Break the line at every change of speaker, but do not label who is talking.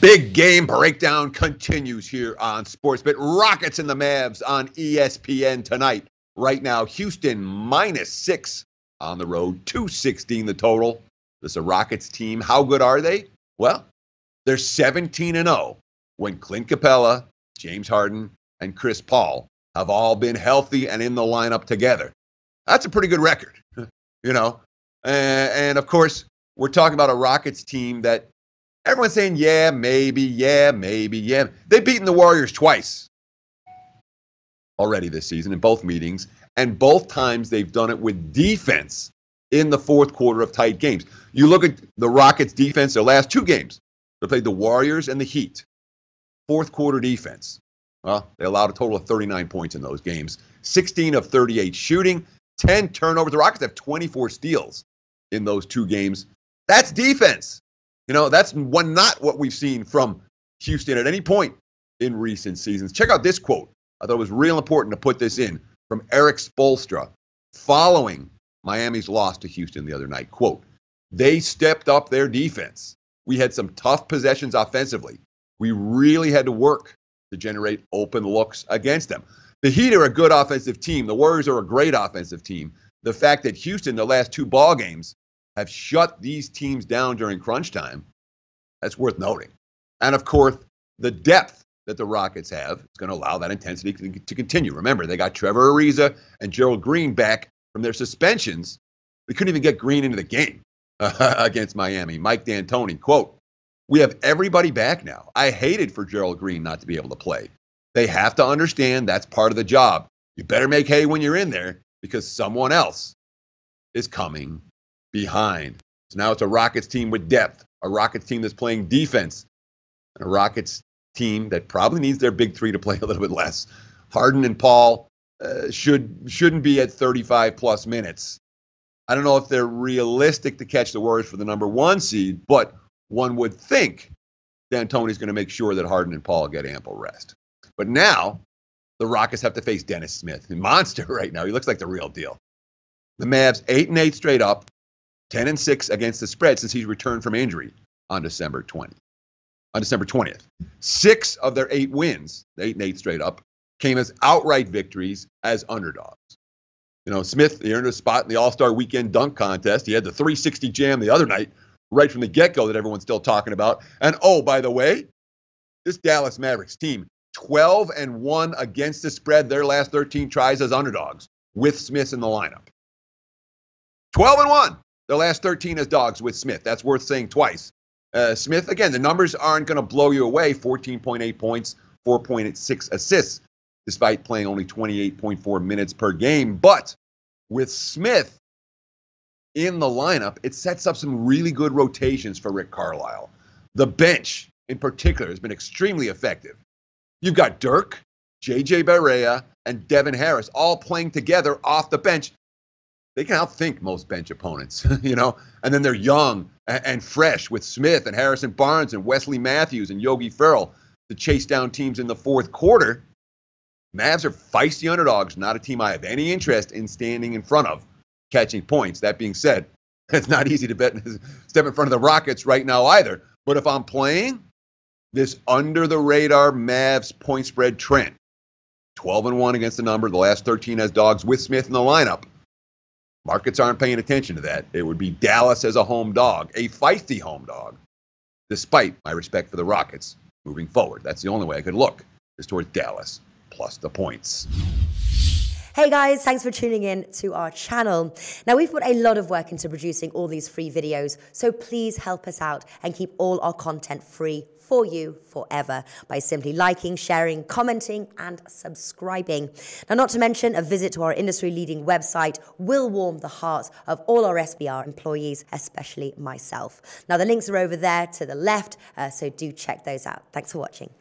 Big game breakdown continues here on Sportsbet. Rockets and the Mavs on ESPN tonight. Right now, Houston -6 on the road, 216 the total. This is a Rockets team. How good are they? Well, they're 17-0 when Clint Capella, James Harden, and Chris Paul have all been healthy and in the lineup together. That's a pretty good record, you know. And of course, we're talking about a Rockets team that everyone's saying, yeah, maybe, yeah, maybe, yeah. They've beaten the Warriors twice already this season in both meetings, and both times they've done it with defense in the fourth quarter of tight games. You look at the Rockets' defense, their last two games. They played the Warriors and the Heat. Fourth quarter defense. Well, they allowed a total of 39 points in those games. 16 of 38 shooting, 10 turnovers. The Rockets have 24 steals in those two games. That's defense. You know, that's not what we've seen from Houston at any point in recent seasons. Check out this quote. I thought it was real important to put this in from Erik Spoelstra following Miami's loss to Houston the other night. Quote, "They stepped up their defense. We had some tough possessions offensively. We really had to work to generate open looks against them." The Heat are a good offensive team. The Warriors are a great offensive team. The fact that Houston, the last two ball games, have shut these teams down during crunch time, that's worth noting. And of course, the depth that the Rockets have is going to allow that intensity to continue. Remember, they got Trevor Ariza and Gerald Green back from their suspensions. We couldn't even get Green into the game against Miami. Mike D'Antoni, quote, "We have everybody back now. I hated for Gerald Green not to be able to play. They have to understand that's part of the job. You better make hay when you're in there because someone else is coming behind." So now it's a Rockets team with depth, a Rockets team that's playing defense, and a Rockets team that probably needs their big three to play a little bit less. Harden and Paul shouldn't be at 35-plus minutes. I don't know if they're realistic to catch the Warriors for the number one seed, but one would think D'Antoni's going to make sure that Harden and Paul get ample rest. But now the Rockets have to face Dennis Smith, a monster right now. He looks like the real deal. The Mavs 8-8 straight up, 10-6 against the spread since he's returned from injury on December 20th. 6 of their 8 wins, 8-8 straight up, came as outright victories as underdogs. You know, Smith, he earned a spot in the All-Star Weekend dunk contest. He had the 360 jam the other night, right from the get-go that everyone's still talking about. And, oh, by the way, this Dallas Mavericks team, 12-1 against the spread their last 13 tries as underdogs with Smith in the lineup. 12-1, their last 13 as dogs with Smith. That's worth saying twice. Smith, again, the numbers aren't going to blow you away. 14.8 points, 4.6 assists, despite playing only 28.4 minutes per game. But with Smith in the lineup, it sets up some really good rotations for Rick Carlisle. The bench, in particular, has been extremely effective. You've got Dirk, J.J. Barea, and Devin Harris all playing together off the bench. They can outthink most bench opponents, you know, and then they're young and fresh with Smith and Harrison Barnes and Wesley Matthews and Yogi Ferrell to chase down teams in the fourth quarter. Mavs are feisty underdogs, not a team I have any interest in standing in front of, catching points. That being said, it's not easy to step in front of the Rockets right now either. But if I'm playing this under-the-radar Mavs point spread trend, 12-1 against the number, the last 13 as dogs with Smith in the lineup, markets aren't paying attention to that. It would be Dallas as a home dog, a feisty home dog, despite my respect for the Rockets moving forward. That's the only way I could look, is towards Dallas plus the points.
Hey guys, thanks for tuning in to our channel. Now, we've put a lot of work into producing all these free videos, so please help us out and keep all our content free for you forever by simply liking, sharing, commenting, and subscribing. Now, not to mention, a visit to our industry-leading website will warm the hearts of all our SBR employees, especially myself. Now, the links are over there to the left, so do check those out. Thanks for watching.